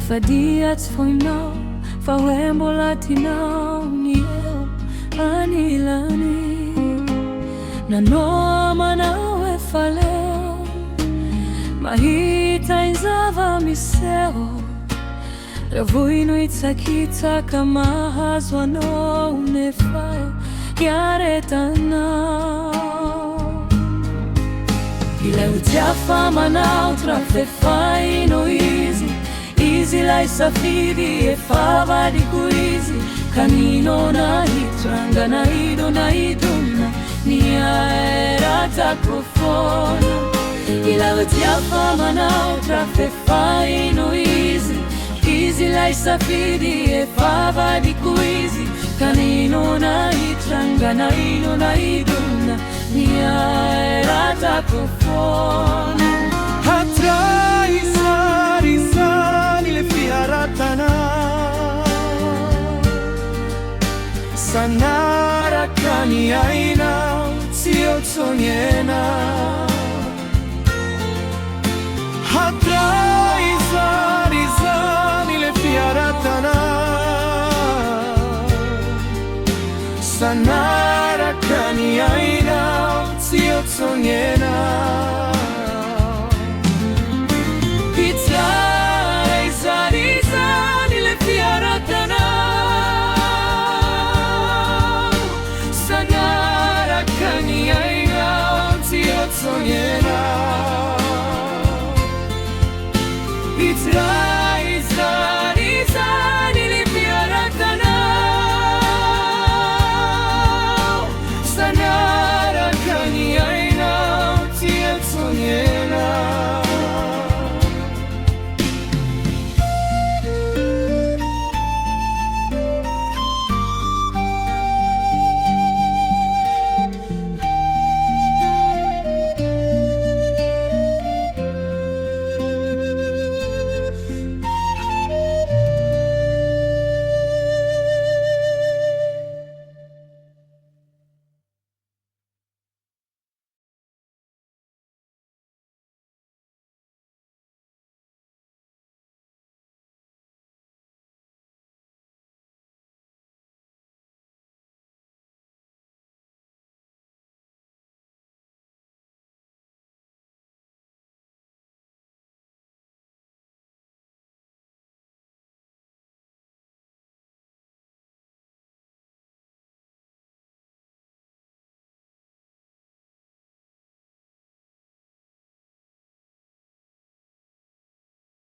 Efa dia tsy foinao fa hoe mbola tianao ny eo anilany. Nanao manao efa leo mahita ny zava-miseho, revohino hitsakitsaka mahazo anao nefa hiaretanao. Ilay ujiafa manao trafefaino izy ilay safidy efa vadiko izy, kanino nahitranga nahido nahidona niaera takofona. Ilay ujiafa manao trafefaino izy ilay safidy efa vadiko izy, kanino nahitranga nahido nahidona niaera takofona. Hatrai sarizani le fiaratana sanarakani aina siotsoniena. Hatrai sarizani le fiaratana sanarakani aina siotsoniena.